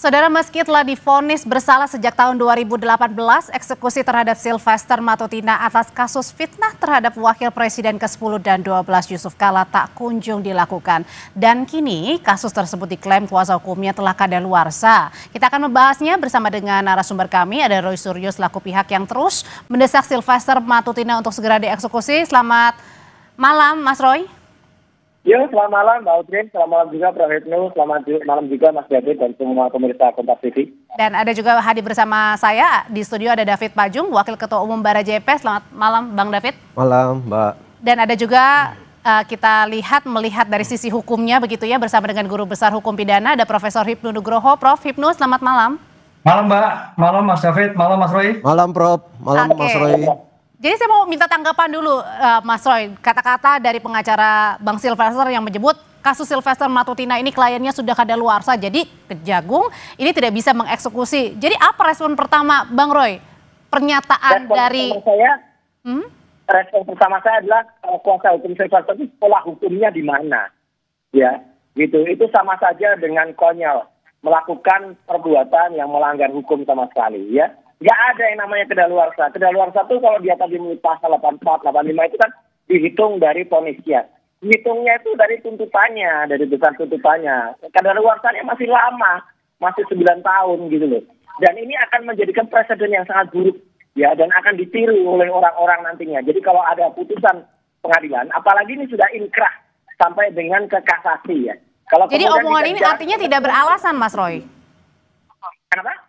Saudara, meski telah divonis bersalah sejak tahun 2018, eksekusi terhadap Sylvester Matutina atas kasus fitnah terhadap Wakil Presiden ke-10 dan 12 Yusuf Kala tak kunjung dilakukan. Dan kini kasus tersebut diklaim kuasa hukumnya telah kadaluarsa. Kita akan membahasnya bersama dengan narasumber kami, ada Roy Suryo selaku pihak yang terus mendesak Sylvester Matutina untuk segera dieksekusi. Selamat malam, Mas Roy. Ya, selamat malam Mbak Udrin, selamat malam juga Prof. Hipnu, selamat malam juga Mas David dan semua pemirsa Kompas TV. Dan ada juga hadir bersama saya di studio ada David Pajung, Wakil Ketua Umum Barajp. Selamat malam Bang David. Malam Mbak. Dan ada juga kita melihat dari sisi hukumnya begitu ya, bersama dengan Guru Besar Hukum Pidana ada Profesor Hipnu Nugroho. Prof. Hipnu, selamat malam. Malam Mbak, malam Mas David, malam Mas Roy. Malam Prof, malam Mas Roy. Jadi saya mau minta tanggapan dulu Mas Roy, kata-kata dari pengacara Bang Sylvester yang menyebut kasus Sylvester Matutina ini kliennya sudah kadaluarsa, jadi Kejagung ini tidak bisa mengeksekusi. Jadi apa respon pertama Bang Roy? Pernyataan respon pertama saya adalah kuasa hukum Sylvester itu pola hukumnya di mana? Ya, gitu. Itu sama saja dengan konyol melakukan perbuatan yang melanggar hukum sama sekali, ya. Nggak ada yang namanya kedaluarsa. Kedaluarsa itu kalau dia tadi menurut pasal 84, 85 itu kan dihitung dari vonisnya. Hitungnya itu dari tuntutannya, dari besar tuntutannya. Kedaluarsanya masih lama, masih 9 tahun gitu loh. Dan ini akan menjadikan presiden yang sangat buruk, ya, dan akan ditiru oleh orang-orang nantinya. Jadi kalau ada putusan pengadilan, apalagi ini sudah inkrah sampai dengan ke kasasi, ya. Jadi omongan ini artinya tidak beralasan, Mas Roy? Kenapa?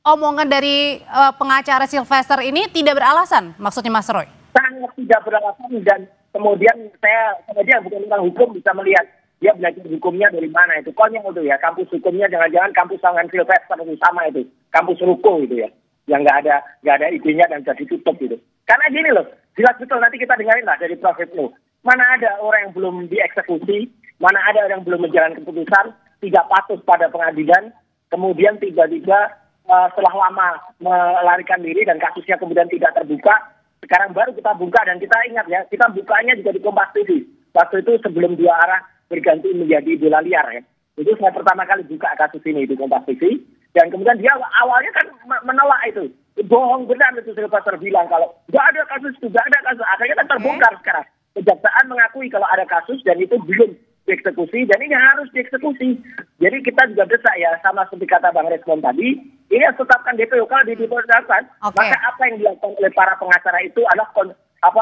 Omongan dari pengacara Sylvester ini tidak beralasan, maksudnya Mas Roy? Sangat tidak beralasan, dan kemudian saya bukan tentang hukum bisa melihat dia belajar hukumnya dari mana itu. Konyol itu ya, kampus hukumnya jangan-jangan kampus tangan Sylvester itu sama itu, kampus ruko itu ya, yang nggak ada idenya dan jadi tutup gitu. Karena gini loh, jelas betul nanti kita dengarin lah dari Prof. Hipnu. Mana ada orang yang belum dieksekusi, mana ada orang yang belum menjalankan keputusan, tidak patuh pada pengadilan, kemudian tiba-tiba setelah lama melarikan diri dan kasusnya kemudian tidak terbuka, sekarang baru kita buka. Dan kita ingat ya, kita bukanya juga di Kompas TV. Waktu itu sebelum dua arah berganti menjadi bola liar ya. Itu saya pertama kali buka kasus ini di Kompas TV. Dan kemudian dia awalnya kan menolak itu. Bohong benar itu Sylvester bilang kalau nggak ada kasus itu, nggak ada kasus. Akhirnya kan terbongkar sekarang. Kejaksaan mengakui kalau ada kasus dan itu belum dieksekusi, dan ini harus dieksekusi. Jadi kita juga desak ya, sama seperti kata Bang Resmond tadi, ini harus tetapkan DPO. Kalau ditetapkan, maka apa yang dilakukan oleh para pengacara itu adalah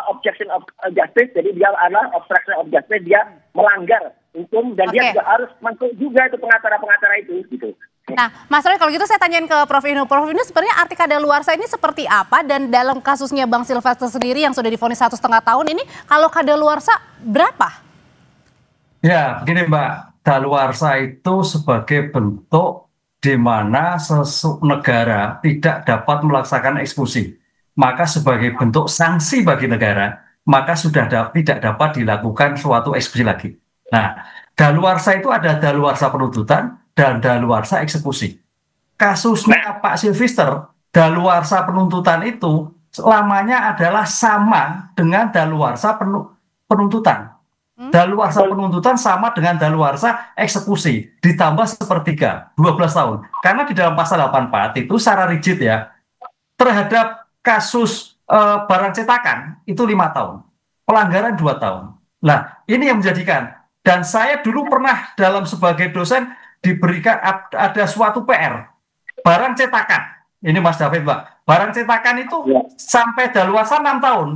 obstruction of justice, jadi dia adalah obstruction of justice, dia melanggar hukum, dan dia juga harus masuk juga itu pengacara-pengacara itu gitu. Nah, Mas Roy, kalau gitu saya tanyain ke Prof. Hipnu. Prof. Hipnu, sebenarnya arti kadaluarsa ini seperti apa? Dan dalam kasusnya Bang Sylvester sendiri yang sudah divonis 1,5 tahun ini, kalau kadaluarsa berapa? Ya, begini Mbak, daluarsa itu sebagai bentuk di mana negara tidak dapat melaksanakan eksekusi. Maka sebagai bentuk sanksi bagi negara, maka sudah tidak dapat dilakukan suatu eksekusi lagi. Nah, daluarsa itu ada daluarsa penuntutan dan daluarsa eksekusi. Kasusnya Pak Sylvester, daluarsa penuntutan itu lamanya adalah sama dengan daluarsa penuntutan. Daluarsa penuntutan sama dengan daluarsa eksekusi, ditambah sepertiga, 12 tahun. Karena di dalam pasal 84 itu secara rigid ya, terhadap kasus barang cetakan itu 5 tahun, pelanggaran 2 tahun. Nah, ini yang menjadikan, dan saya dulu pernah dalam sebagai dosen diberikan ada suatu PR, barang cetakan, ini Mas David Mbak, barang cetakan itu sampai daluarsa 6 tahun.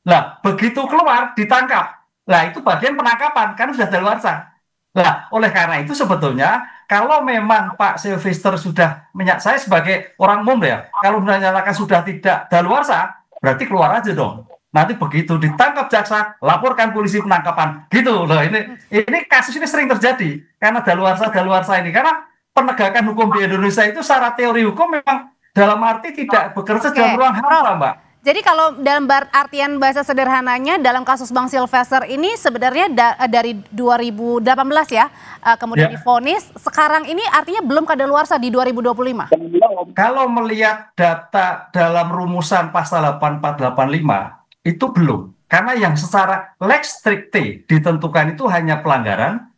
Nah, begitu keluar, ditangkap. Nah, itu bagian penangkapan, kan sudah daluarsa. Nah, oleh karena itu sebetulnya, kalau memang Pak Sylvester sudah, saya sebagai orang umum ya, kalau menyatakan sudah tidak daluarsa, berarti keluar aja dong. Nanti begitu ditangkap jaksa, laporkan polisi penangkapan. Gitu loh, ini kasus ini sering terjadi, karena daluarsa ini. Karena penegakan hukum di Indonesia itu secara teori hukum memang dalam arti tidak bekerja dalam ruang hampa, Mbak. Jadi kalau dalam artian bahasa sederhananya dalam kasus Bang Sylvester ini sebenarnya dari 2018 ya, kemudian divonis, sekarang ini artinya belum kadaluarsa di 2025. Kalau melihat data dalam rumusan pasal 8485 itu belum. Karena yang secara lex stricte ditentukan itu hanya pelanggaran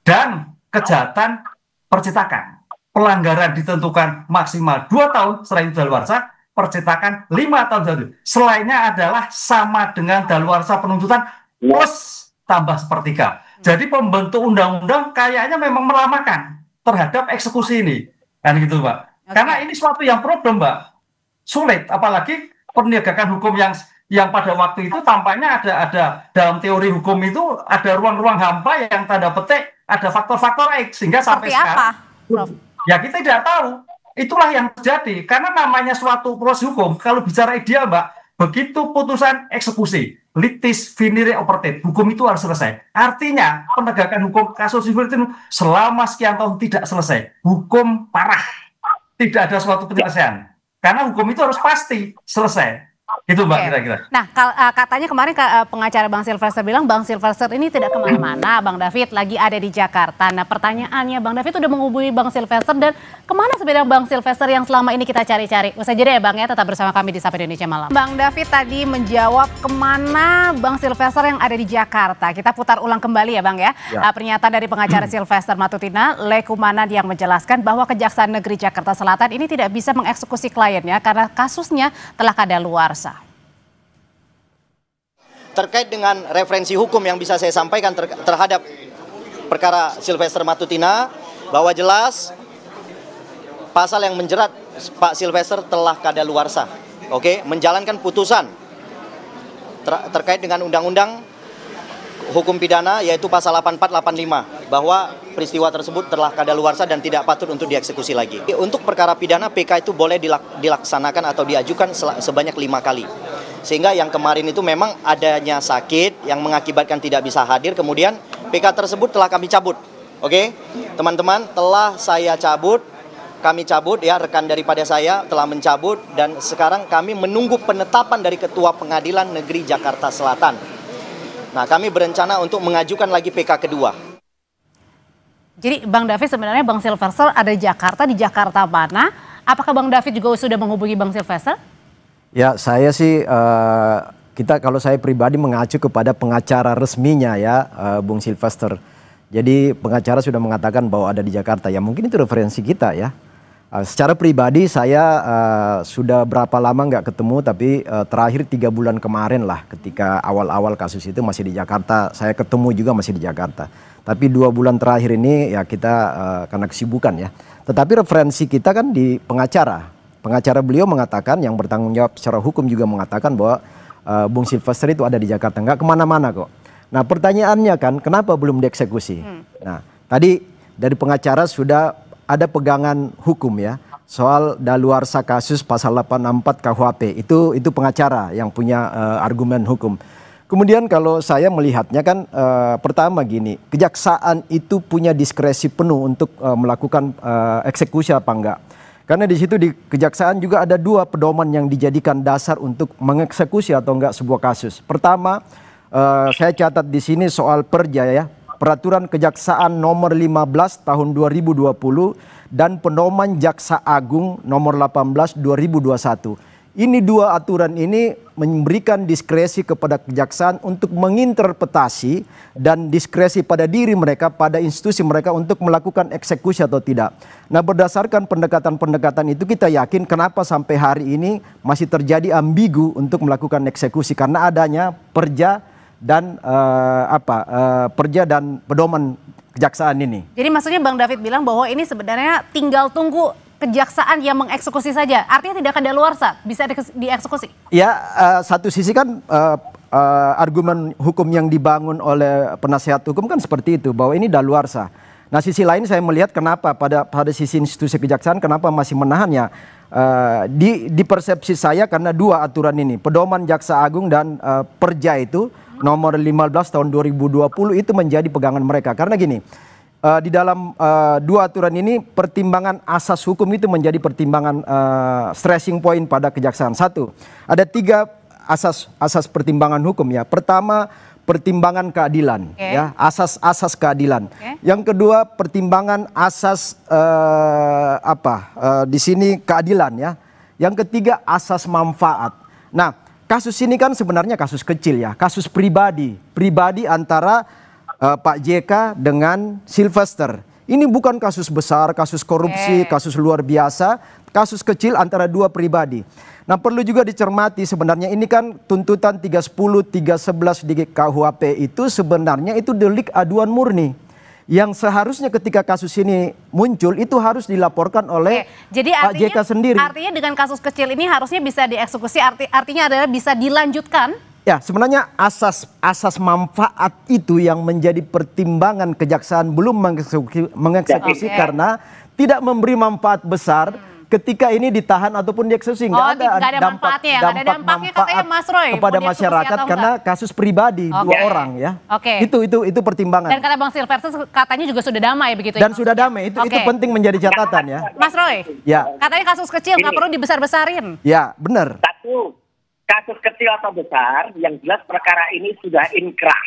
dan kejahatan percetakan. pelanggaran ditentukan maksimal 2 tahun, selain daluarsa percetakan 5 tahun jatuh. Selainnya adalah sama dengan daluarsa penuntutan plus tambah sepertiga. Jadi pembentuk undang-undang kayaknya memang melamakan terhadap eksekusi ini. Kan gitu, Mbak. Karena ini suatu yang problem, Mbak. Sulit, apalagi penegakan hukum yang pada waktu itu tampaknya ada dalam teori hukum itu ada ruang-ruang hampa yang tanda petik ada faktor-faktor X sehingga sampai sekarang ya kita tidak tahu. Itulah yang terjadi karena namanya suatu proses hukum kalau bicara ideal, Mbak, begitu putusan eksekusi litis finire operatif, hukum itu harus selesai. Artinya penegakan hukum kasus sipil itu selama sekian tahun tidak selesai, hukum parah, tidak ada suatu penyelesaian karena hukum itu harus pasti selesai. Itu, Mbak, kira-kira. Nah, katanya kemarin pengacara Bang Silvester bilang Bang Silvester ini tidak kemana-mana, Bang David lagi ada di Jakarta. Nah, pertanyaannya Bang David udah menghubungi Bang Silvester dan kemana sebenarnya Bang Silvester yang selama ini kita cari-cari? Usai jeda ya Bang ya, tetap bersama kami di Sapa Indonesia Malam. Bang David tadi menjawab kemana Bang Silvester yang ada di Jakarta. Kita putar ulang kembali ya Bang ya. Pernyataan dari pengacara Silvester Matutina, Lekumanan yang menjelaskan bahwa Kejaksaan Negeri Jakarta Selatan ini tidak bisa mengeksekusi kliennya karena kasusnya telah kadaluarsa. Terkait dengan referensi hukum yang bisa saya sampaikan terhadap perkara Silvester Matutina, bahwa jelas pasal yang menjerat Pak Silvester telah kadaluarsa, menjalankan putusan terkait dengan undang-undang hukum pidana yaitu pasal 8485 bahwa peristiwa tersebut telah kadaluarsa dan tidak patut untuk dieksekusi lagi. Untuk perkara pidana PK itu boleh dilaksanakan atau diajukan sebanyak 5 kali. Sehingga yang kemarin itu memang adanya sakit yang mengakibatkan tidak bisa hadir, kemudian PK tersebut telah kami cabut. Teman-teman, telah saya cabut, kami cabut ya, rekan daripada saya telah mencabut dan sekarang kami menunggu penetapan dari Ketua Pengadilan Negeri Jakarta Selatan. Nah, kami berencana untuk mengajukan lagi PK kedua. Jadi Bang David sebenarnya Bang Silvester ada di Jakarta mana? Apakah Bang David juga sudah menghubungi Bang Silvester? Ya, saya sih kalau saya pribadi mengacu kepada pengacara resminya ya, Bung Silvester. Jadi pengacara sudah mengatakan bahwa ada di Jakarta. Ya mungkin itu referensi kita ya. Secara pribadi saya sudah berapa lama nggak ketemu, tapi terakhir 3 bulan kemarin lah ketika awal-awal kasus itu masih di Jakarta. Saya ketemu juga masih di Jakarta. Tapi 2 bulan terakhir ini ya kita karena kesibukan ya. Tetapi referensi kita kan di pengacara. Pengacara beliau mengatakan, yang bertanggung jawab secara hukum juga mengatakan bahwa Bung Silvester itu ada di Jakarta, nggak kemana-mana kok. Nah pertanyaannya kan, kenapa belum dieksekusi? Nah tadi dari pengacara sudah ada pegangan hukum ya, soal daluarsa kasus pasal 864 KUHP, itu pengacara yang punya argumen hukum. Kemudian kalau saya melihatnya kan pertama gini, kejaksaan itu punya diskresi penuh untuk melakukan eksekusi apa enggak. Karena di situ di kejaksaan juga ada 2 pedoman yang dijadikan dasar untuk mengeksekusi atau enggak sebuah kasus. Pertama, saya catat di sini soal perja ya, Peraturan Kejaksaan nomor 15 tahun 2020 dan Pedoman Jaksa Agung nomor 18 2021. Ini 2 aturan ini memberikan diskresi kepada kejaksaan untuk menginterpretasi dan diskresi pada diri mereka, pada institusi mereka untuk melakukan eksekusi atau tidak. Nah berdasarkan pendekatan-pendekatan itu kita yakin kenapa sampai hari ini masih terjadi ambigu untuk melakukan eksekusi karena adanya perja dan perja dan pedoman kejaksaan ini. Jadi maksudnya Bang David bilang bahwa ini sebenarnya tinggal tunggu kejaksaan yang mengeksekusi saja, artinya tidak kadaluarsa, bisa dieksekusi? Ya, satu sisi kan argumen hukum yang dibangun oleh penasihat hukum kan seperti itu, bahwa ini daluarsa. Nah sisi lain saya melihat kenapa pada sisi institusi kejaksaan kenapa masih menahannya. Di persepsi saya karena 2 aturan ini, Pedoman Jaksa Agung dan perja itu nomor 15 tahun 2020 itu menjadi pegangan mereka. Karena gini, di dalam 2 aturan ini pertimbangan asas hukum itu menjadi pertimbangan stressing point pada kejaksaan. 1, ada 3 asas pertimbangan hukum ya. Pertama, pertimbangan keadilan ya, asas keadilan. Yang kedua, pertimbangan asas di sini keadilan ya. Yang ketiga, asas manfaat. Nah, kasus ini kan sebenarnya kasus kecil ya, kasus pribadi antara Pak JK dengan Silvester Ini bukan kasus besar, kasus korupsi, kasus luar biasa, kasus kecil antara dua pribadi. Nah, perlu juga dicermati sebenarnya ini kan tuntutan 310, 311 di KUHP itu sebenarnya itu delik aduan murni. Yang seharusnya ketika kasus ini muncul itu harus dilaporkan oleh Jadi Pak JK sendiri. Artinya dengan kasus kecil ini harusnya bisa dieksekusi, artinya adalah bisa dilanjutkan. Ya, sebenarnya asas manfaat itu yang menjadi pertimbangan kejaksaan belum mengeksekusi karena tidak memberi manfaat besar ketika ini ditahan ataupun dieksekusi. Nggak ada manfaatnya ya, nggak ada dampaknya katanya Mas Roy kepada masyarakat karena kasus pribadi dua orang ya. Itu pertimbangan. Dan kata Bang Silvester katanya juga sudah damai begitu. Dan sudah damai, itu penting menjadi catatan ya. Mas Roy, katanya kasus kecil nggak perlu dibesar-besarin. Ya, benar. Satu, kasus kecil atau besar, yang jelas perkara ini sudah inkrah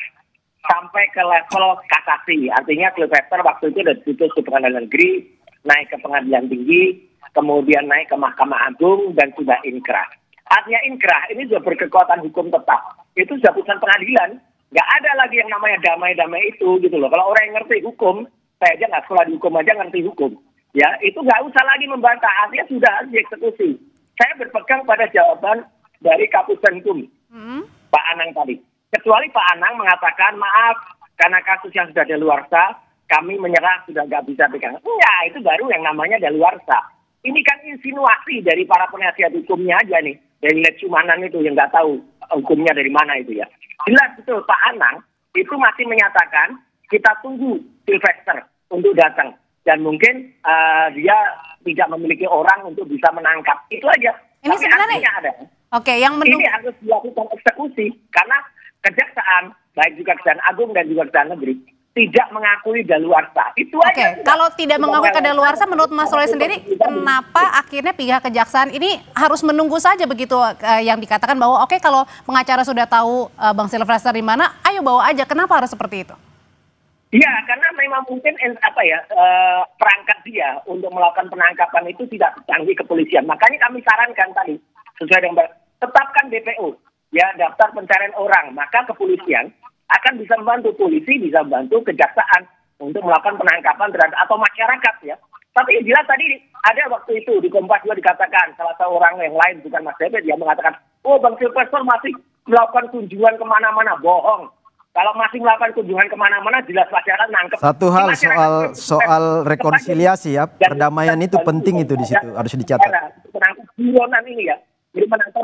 sampai ke level kasasi. Artinya Silvester waktu itu sudah diputus ke pengadilan negeri, naik ke pengadilan tinggi, kemudian naik ke Mahkamah Agung dan sudah inkrah. Artinya inkrah ini sudah berkekuatan hukum tetap. Itu sudah putusan pengadilan. Nggak ada lagi yang namanya damai-damai itu gitu loh. Kalau orang yang ngerti hukum, saya aja nggak sekolah di hukum aja ngerti hukum. Ya, itu nggak usah lagi membantah. Artinya sudah harus dieksekusi. Saya berpegang pada jawaban dari Kapuspen Hukum, Pak Anang tadi. Kecuali Pak Anang mengatakan, maaf, karena kasus yang sudah daluarsa, kami menyerah, sudah nggak bisa pegang. Enggak, itu baru yang namanya daluarsa. Ini kan insinuasi dari para penasihat hukumnya aja nih. Dari Letsumanan itu yang nggak tahu hukumnya dari mana itu ya. Jelas betul Pak Anang itu masih menyatakan, kita tunggu Silvester untuk datang. Dan mungkin dia tidak memiliki orang untuk bisa menangkap. Itu aja. Ini tapi sebenarnya ada. yang ini harus dilakukan eksekusi karena kejaksaan baik juga Kejaksaan Agung dan juga Kejaksaan Negeri tidak mengakui daluarsa. Itu aja. Kalau tidak mengakui daluarsa menurut Mas Roy sendiri, kenapa akhirnya pihak kejaksaan ini harus menunggu saja begitu yang dikatakan bahwa kalau pengacara sudah tahu Bang Silvester di mana, ayo bawa aja. Kenapa harus seperti itu? Iya, karena memang mungkin perangkat dia untuk melakukan penangkapan itu tidak canggih kepolisian. Makanya kami sarankan tadi sesuai dengan tetapkan DPO, ya daftar pencarian orang, maka kepolisian akan bisa membantu, polisi bisa membantu kejaksaan untuk melakukan penangkapan terhadap atau masyarakat ya. Tapi jelas tadi ada waktu itu di Kompas juga dikatakan salah satu orang yang lain bukan Mas David dia mengatakan, oh Bang Silvester masih melakukan kunjungan kemana-mana, bohong. Kalau masih melakukan kunjungan kemana-mana jelas masyarakat nangkep. Satu hal soal rekonsiliasi ya, perdamaian itu penting itu di situ harus dicatat. Penangkap buronan ini ya. Jadi menangkap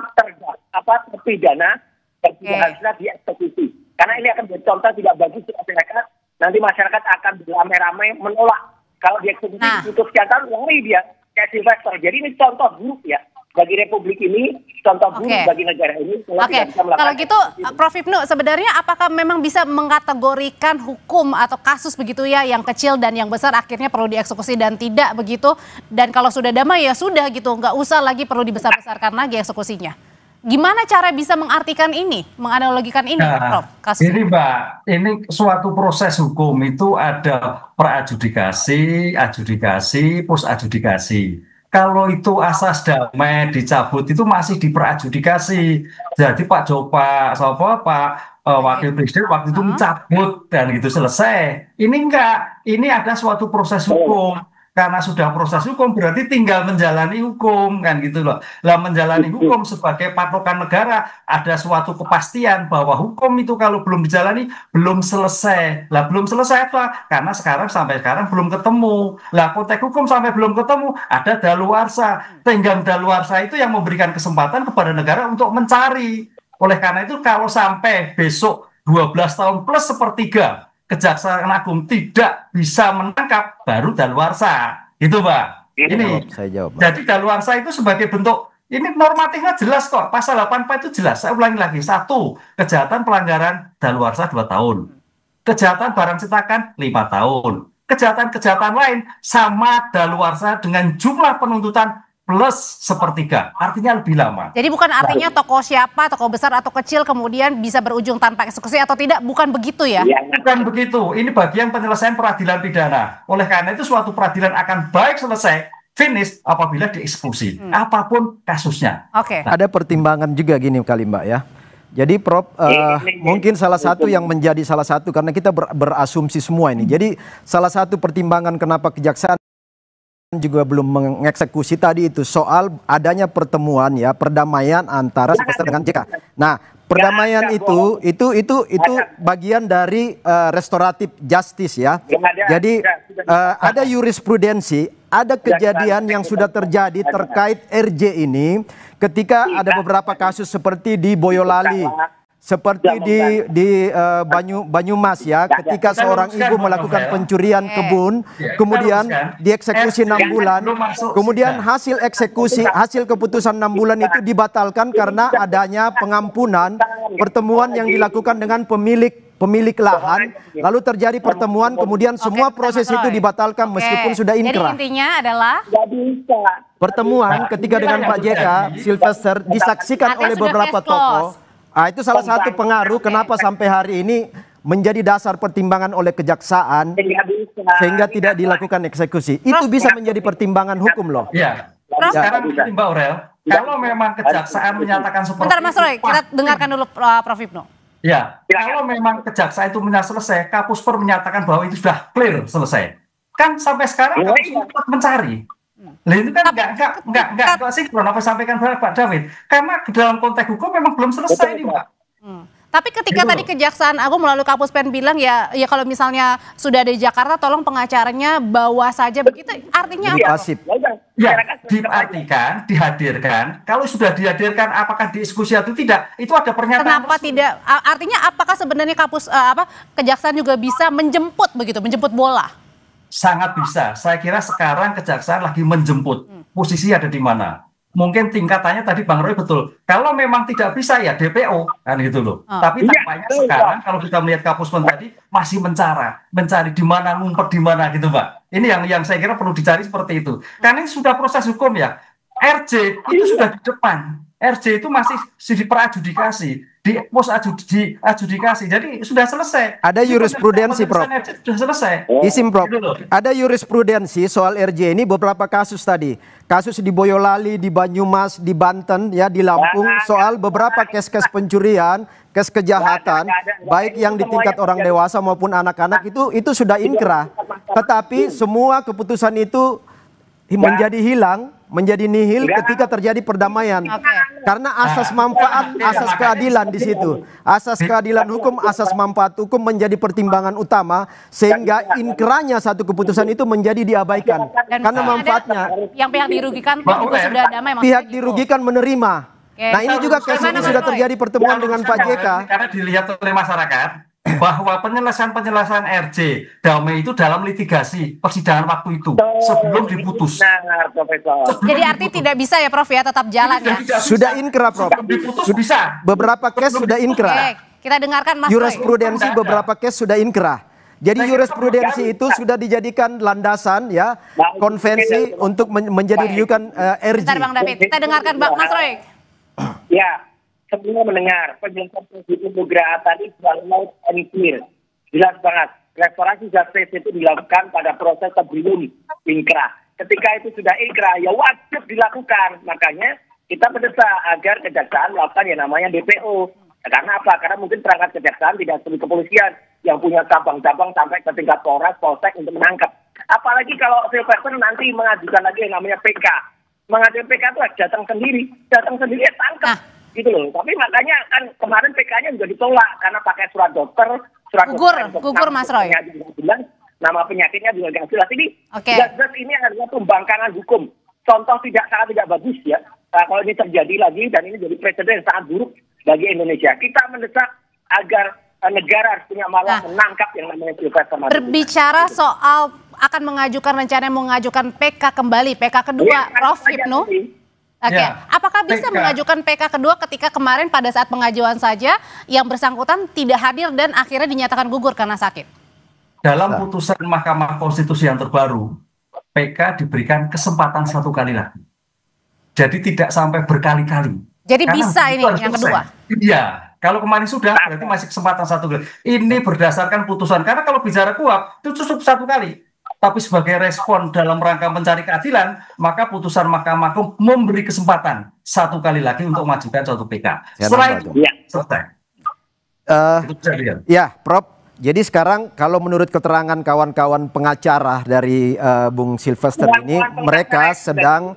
terpidana dan tidak harusnya dieksekusi. Karena ini akan jadi contoh tidak bagus untuk masyarakat. Nanti masyarakat akan beramai-ramai menolak. Kalau dieksekusi ditutup sekian tahun, lari dia kayak Silvester. Jadi ini contoh buruk ya bagi Republik ini, contoh buruk bagi negara ini. Kalau gitu, Prof. Ibnu, sebenarnya apakah memang bisa mengkategorikan hukum atau kasus begitu ya, yang kecil dan yang besar akhirnya perlu dieksekusi dan tidak begitu? Dan kalau sudah damai ya sudah gitu, nggak usah lagi perlu dibesar-besarkan lagi eksekusinya. Gimana cara bisa mengartikan ini, menganalogikan ini, Prof? Ini Mbak, ini suatu proses hukum itu ada pra-adjudikasi, adjudikasi, post-adjudikasi. Kalau itu asas damai dicabut itu masih diperadjudikasi. Jadi Pak Wakil Presiden waktu itu mencabut dan gitu selesai. Ini enggak, ini ada suatu proses hukum. Karena sudah proses hukum berarti tinggal menjalani hukum kan gitu loh. Lah menjalani hukum sebagai patokan negara ada suatu kepastian bahwa hukum itu kalau belum dijalani belum selesai. Lah belum selesai apa? Karena sampai sekarang belum ketemu. Lah konteks hukum sampai belum ketemu ada daluarsa. Tenggang daluarsa itu yang memberikan kesempatan kepada negara untuk mencari. Oleh karena itu kalau sampai besok 12 tahun plus sepertiga Kejaksaan Agung tidak bisa menangkap, baru daluarsa. Itu Pak. Ini. Saya jawab, Pak. Jadi daluarsa itu sebagai bentuk, ini normatifnya jelas kok. Pasal 84 itu jelas. Saya ulangi lagi. 1, kejahatan pelanggaran daluarsa 2 tahun. Kejahatan barang cetakan 5 tahun. Kejahatan-kejahatan lain sama daluarsa dengan jumlah penuntutan plus sepertiga, artinya lebih lama. Jadi bukan artinya tokoh siapa, tokoh besar atau kecil kemudian bisa berujung tanpa eksekusi atau tidak, bukan begitu ya? Bukan begitu, ini bagian penyelesaian peradilan pidana. Oleh karena itu suatu peradilan akan baik selesai, finish apabila dieksekusi, apapun kasusnya. Ada pertimbangan juga gini kali Mbak ya. Jadi Prof, mungkin salah satu yang menjadi salah satu karena kita berasumsi semua ini. Jadi salah satu pertimbangan kenapa kejaksaan juga belum mengeksekusi tadi itu soal adanya pertemuan ya perdamaian antara Sylvester dengan JK. Nah, perdamaian itu bagian dari restoratif justice ya. Jadi ada jurisprudensi, ada kejadian yang sudah terjadi terkait RJ ini ketika ada beberapa kasus seperti di Boyolali. Seperti di Banyumas ya, ketika seorang ibu melakukan pencurian kebun, kemudian dieksekusi 6 bulan, kemudian hasil eksekusi, hasil keputusan 6 bulan itu dibatalkan karena adanya pengampunan pertemuan yang dilakukan dengan pemilik lahan, lalu terjadi pertemuan, kemudian semua proses itu dibatalkan meskipun sudah inkrah. Jadi intinya adalah pertemuan ketika dengan Pak JK, Sylvester disaksikan oleh beberapa tokoh. Itu salah satu pengaruh kenapa sampai hari ini menjadi dasar pertimbangan oleh kejaksaan sehingga tidak dilakukan eksekusi. Itu bisa menjadi pertimbangan hukum loh. Iya. Sekarang Mbak Aurel, kalau memang kejaksaan menyatakan seperti bentar Mas Roy, kita dengarkan dulu Prof Hipno. Ya, kalau memang kejaksaan itu selesai, Kapusper menyatakan bahwa itu sudah clear selesai. Kan sampai sekarang kami sempat mencari. Nah, itu kan enggak sinkron apa sampaikan Pak David. Karena dalam konteks hukum memang belum selesai nih, Mbak. Tapi ketika tadi Kejaksaan Agung melalui Kapuspen bilang ya kalau misalnya sudah ada di Jakarta tolong pengacaranya bawa saja begitu, artinya apa? Ya, diartikan, dihadirkan. Kalau sudah dihadirkan apakah dieksekusi atau tidak? Itu ada pernyataan. Kenapa tidak? Artinya apakah sebenarnya Kejaksaan juga bisa menjemput begitu, menjemput bola? Sangat bisa. Saya kira sekarang kejaksaan lagi menjemput. Posisi ada di mana. Mungkin tingkatannya tadi Bang Roy betul. Kalau memang tidak bisa ya DPO kan gitu loh. Tapi tampaknya sekarang kalau kita melihat Kapuspen tadi masih mencari di mana, ngumpet di mana gitu, Mbak. Ini yang saya kira perlu dicari seperti itu. Karena ini sudah proses hukum ya. RJ itu sudah di depan. RJ itu masih di peradjudikasi, di pos adjudikasi. Jadi sudah selesai. Ada jurisprudensi, Prof. Sudah selesai. Isim, Prof. Ada jurisprudensi soal RJ ini beberapa kasus tadi. Kasus di Boyolali, di Banyumas, di Banten, ya di Lampung, soal beberapa kes-kes pencurian, kes kejahatan, baik yang di tingkat orang dewasa maupun anak-anak itu sudah inkrah. Tetapi semua keputusan itu menjadi hilang, menjadi nihil ketika terjadi perdamaian. Karena asas manfaat, asas keadilan di situ. Asas keadilan hukum, asas manfaat hukum menjadi pertimbangan utama sehingga inkrahnya satu keputusan itu menjadi diabaikan. Karena manfaatnya yang pihak dirugikan juga sudah damai. Pihak dirugikan menerima. Nah, ini juga kasus ini sudah terjadi pertemuan dengan Pak JK. Karena dilihat oleh masyarakat bahwa penyelesaian RJ damai itu dalam litigasi persidangan waktu itu sebelum diputus. Jadi arti tidak bisa ya Prof ya, tetap jalan ya. Sudah inkrah, Prof. Diputus bisa. Beberapa case sudah inkrah. Kita dengarkan Mas Roy. Jurisprudensi beberapa case sudah inkrah. Jadi jurisprudensi itu sudah dijadikan landasan ya konvensi untuk menjadi rujukan RJ. Bentar Bang David, kita dengarkan Bang Mas Roy. Ya. Semua mendengar penjelasan Presiden Nugraha tadi selalu and clear. Jelas banget. Restorasi justice itu dilakukan pada proses sebelum inkrah. Ketika itu sudah inkrah, ya wajib dilakukan. Makanya kita mendesak agar kejaksaan melakukan yang namanya DPO. Karena apa? Karena mungkin perangkat kejaksaan tidak seperti kepolisian yang punya cabang-cabang sampai ke tingkat Polres, Polsek untuk menangkap. Apalagi kalau Sylvester nanti mengajukan lagi yang namanya PK. Mengajukan PK itu datang sendiri ya tangkap. Gitu loh. Tapi makanya kan kemarin PK-nya juga ditolak karena pakai surat dokter, gugur Mas Roy. Nama penyakitnya juga nggak jelas. Ini jelas ini adalah pembangkangan hukum. Contoh sangat tidak bagus ya. Kalau ini terjadi lagi dan ini jadi presiden sangat buruk bagi Indonesia. Kita mendesak agar negara harus punya malah menangkap yang namanya Sylvester Matutina. Berbicara soal akan mengajukan PK kembali, PK kedua, Prof Hipno. Apakah bisa mengajukan PK kedua ketika kemarin pada saat pengajuan saja yang bersangkutan tidak hadir dan akhirnya dinyatakan gugur karena sakit? Dalam putusan Mahkamah Konstitusi yang terbaru, PK diberikan kesempatan 1 kali lagi. Jadi tidak sampai berkali-kali. Jadi bisa ini yang kedua? Iya, kalau kemarin sudah berarti masih kesempatan 1 kali. Ini berdasarkan putusan, karena kalau bicara kuap itu cukup 1 kali. tapi sebagai respon dalam rangka mencari keadilan, maka putusan Mahkamah Agung memberi kesempatan satu kali lagi untuk mengajukan suatu PK. Setelah itu selesai. Ya, Prof. Jadi sekarang kalau menurut keterangan kawan-kawan pengacara dari Bung Sylvester ini, mereka sedang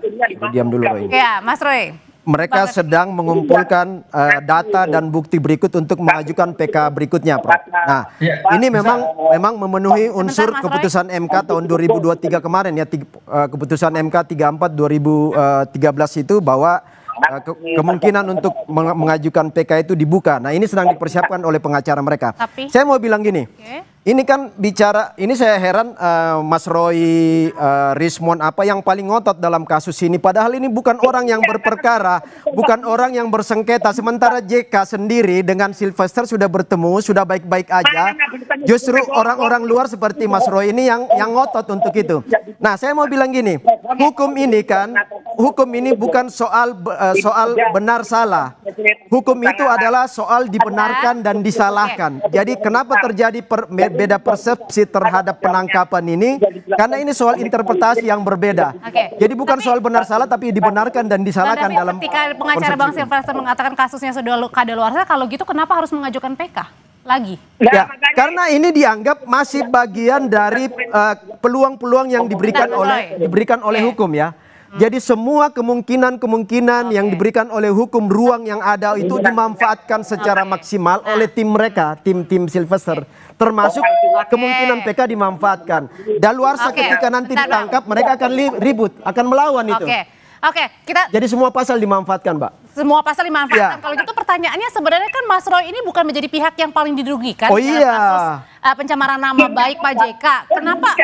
diam dulu Roy. Ya, Mas Roy. Mereka sedang mengumpulkan data dan bukti berikut untuk mengajukan PK berikutnya, Prof. Nah, ini memang memenuhi unsur keputusan MK tahun 2023 kemarin ya, keputusan MK 34 2013 itu bahwa kemungkinan untuk mengajukan PK itu dibuka. Nah, ini sedang dipersiapkan oleh pengacara mereka. Saya mau bilang gini, ini kan bicara, ini saya heran Mas Roy, Rismon apa yang paling ngotot dalam kasus ini. Padahal ini bukan orang yang berperkara, bukan orang yang bersengketa. Sementara JK sendiri dengan Sylvester sudah bertemu, sudah baik-baik aja. Justru orang-orang luar seperti Mas Roy ini yang ngotot untuk itu. Nah, saya mau bilang gini, hukum ini bukan soal benar salah. Hukum itu adalah soal dibenarkan dan disalahkan. Jadi kenapa terjadi beda persepsi terhadap penangkapan ini? Karena ini soal interpretasi yang berbeda. Jadi bukan soal benar salah, tapi dibenarkan dan disalahkan dalam. Ketika pengacara Bang Sylvester mengatakan kasusnya sudah kadaluarsa, kalau gitu kenapa harus mengajukan PK lagi? Ya, karena ini dianggap masih bagian dari peluang-peluang yang diberikan oleh hukum ya. Jadi semua kemungkinan yang diberikan oleh hukum, ruang yang ada itu dimanfaatkan secara maksimal oleh tim mereka, tim Sylvester. Termasuk kemungkinan PK dimanfaatkan. Daluarsa ketika nanti ditangkap, mereka akan ribut, akan melawan itu. Jadi semua pasal dimanfaatkan, Mbak. Semua pasal dimanfaatkan. Kalau gitu pertanyaannya sebenarnya kan Mas Roy ini bukan menjadi pihak yang paling dirugikan dalam kasus pencemaran nama baik Pak JK. Kenapa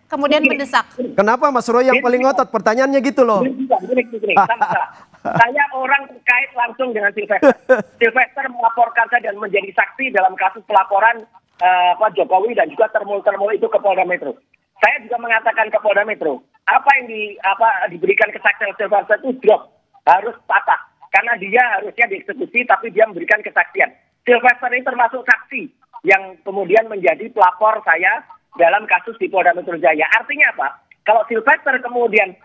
kemudian mendesak? Kenapa Mas Roy yang paling ngotot? Pertanyaannya gitu loh. Saya orang terkait langsung dengan Sylvester. Sylvester melaporkan saya dan menjadi saksi dalam kasus pelaporan Pak Jokowi dan juga termul itu ke Polda Metro. Saya juga mengatakan ke Polda Metro, apa yang diberikan kesaksian Sylvester itu drop, harus patah. Karena dia harusnya dieksekusi tapi dia memberikan kesaksian. Sylvester ini termasuk saksi yang kemudian menjadi pelapor saya dalam kasus di Polda Metro Jaya. Artinya apa? Kalau Sylvester kemudian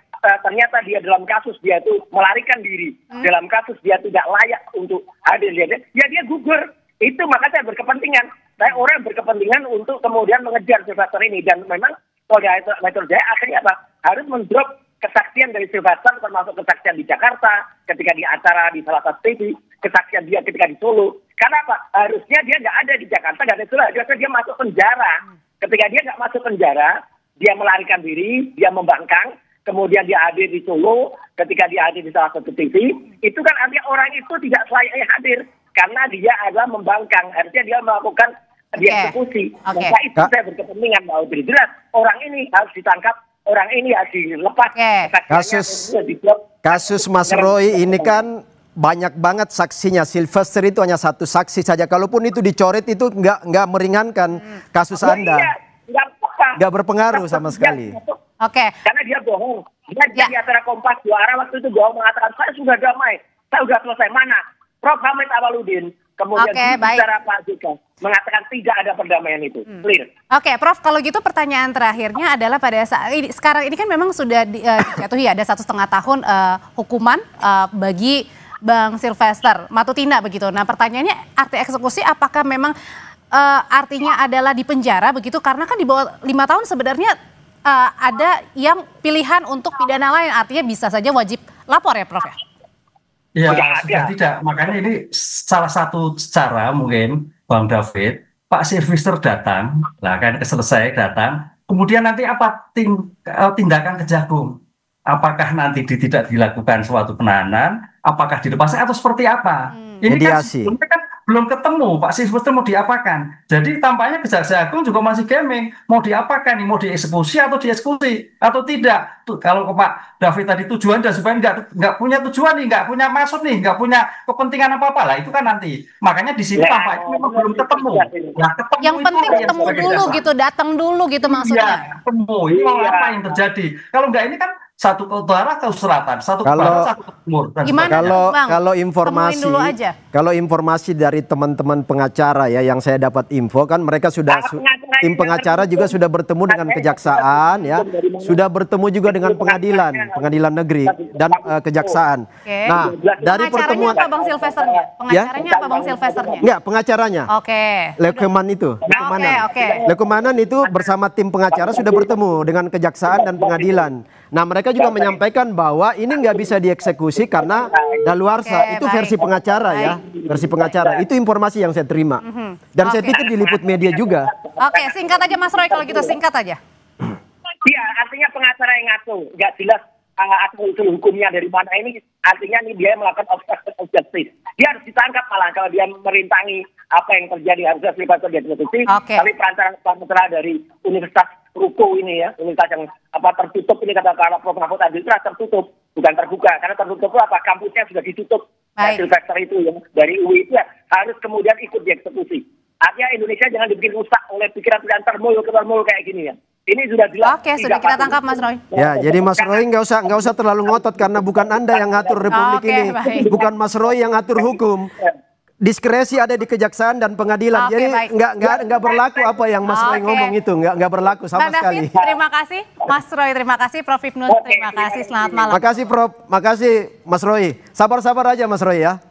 ternyata dia dalam kasus dia itu melarikan diri, dalam kasus dia tidak layak untuk hadir, ya dia gugur. Itu maka saya berkepentingan. Saya orang berkepentingan untuk kemudian mengejar Sylvester ini. Dan memang Polda Metro Jaya akhirnya apa? Harus mendrop kesaksian dari Sylvester, termasuk kesaksian di Jakarta, ketika di acara di salah satu TV, kesaksian dia ketika di Solo. Karena apa? Harusnya dia nggak ada di Jakarta, nggak ada di Solo. Harusnya dia masuk penjara. Ketika dia nggak masuk penjara, dia melarikan diri, dia membangkang, kemudian dia hadir di Solo, ketika dia hadir di salah satu TV, itu kan artinya orang itu tidak selayaknya hadir, karena dia adalah membangkang. Harusnya dia melakukan dieksekusi. Maka itu saya berkepentingan bahwa jelas orang ini harus ditangkap, orang ini harus dilepas. Kasus Mas Roy ini kan banyak banget saksinya. Sylvester itu hanya satu saksi saja. Kalaupun itu dicoret itu nggak meringankan kasus Anda. Nggak berpengaruh sama sekali. Karena dia bohong. Dia di acara Kompas 2 arah waktu itu bohong mengatakan saya sudah damai, saya sudah selesai. Mana? Prof. Hamid Awaludin kemudian bicara Pak JK mengatakan tidak ada perdamaian itu. Clear. Prof, kalau gitu pertanyaan terakhirnya adalah pada saat ini, sekarang ini kan memang sudah dijatuhi ada 1,5 tahun hukuman bagi Bang Sylvester Matutina begitu. Nah, pertanyaannya arti eksekusi apakah memang artinya adalah di penjara begitu? Karena kan di bawah 5 tahun sebenarnya ada yang pilihan untuk pidana lain, artinya bisa saja wajib lapor ya, Prof ya? Ya, sudah tidak. Makanya ini salah satu cara mungkin Bang David, Pak Sylvester datang, lah kan selesai datang, kemudian nanti apa tindakan Kejagung? Apakah nanti tidak dilakukan suatu penahanan, apakah dilepaskan atau seperti apa? Ini mediasi. Kan belum ketemu Pak Sylvester mau diapakan. Jadi tampaknya Kejaksaan Agung juga masih gaming, mau diapakan nih, mau dieksekusi atau dieksekusi atau tidak. Tuh, kalau ke Pak David tadi tujuan dan supaya nggak punya tujuan nih, nggak punya maksud nih, nggak punya kepentingan apa-apa lah, itu kan nanti. Makanya di sini tampaknya memang belum ketemu. Nah, ketemu yang penting ketemu dulu gitu, datang dulu gitu maksudnya. Iya, ketemu. Ini mau apa yang terjadi? Kalau nggak ini kan satu ke utara, ke selatan, satu ke barat, satu ke timur. Gimana kalau informasi dari teman-teman pengacara ya yang saya dapat info kan mereka sudah tim pengacara juga sudah bertemu dengan kejaksaan ya, sudah bertemu juga dengan pengadilan negeri dan kejaksaan. Nah, dari pertemuan apa Bang Silvesternya? Pengacaranya apa Bang Silvesternya? Enggak, pengacaranya. Oke. Leukemanan itu. Leukemanan itu bersama tim pengacara sudah bertemu dengan kejaksaan dan pengadilan. Nah, mereka juga menyampaikan bahwa ini nggak bisa dieksekusi karena daluarsa. Itu versi pengacara ya, versi pengacara. Itu informasi yang saya terima. Dan saya pikir diliput media juga. Oke, singkat aja Mas Roy kalau gitu, singkat aja. Iya, artinya pengacara yang ngatur, nggak jelas asal usul hukumnya dari mana ini. Artinya ini dia melakukan obstruction of justice. Dia harus ditangkap malah kalau dia merintangi apa yang terjadi, harusnya Silvester dieksekusi. Tapi pengacara dari Universitas Ruko ini ya, universitas yang tertutup ini kata Prof. Mahfud tadi itu tertutup, bukan terbuka. Karena tertutup itu kampusnya sudah ditutup. Silvester itu yang dari UI itu ya, harus kemudian ikut dieksekusi. Artinya Indonesia jangan dibikin rusak oleh pikiran-pikiran termul kayak gini ya. Ini sudah jelas. Oke, sudah kita tangkap Mas Roy. Ya, jadi Mas Roy nggak usah terlalu ngotot karena bukan Anda yang ngatur Republik ini, bukan Mas Roy yang ngatur hukum. Diskresi ada di kejaksaan dan pengadilan. Jadi nggak berlaku apa yang Mas Roy ngomong itu, nggak berlaku sama sekali. Terima kasih Mas Roy, terima kasih Prof. Hipnus, terima kasih, selamat malam. Makasih Prof, makasih Mas Roy. Sabar-sabar aja Mas Roy ya.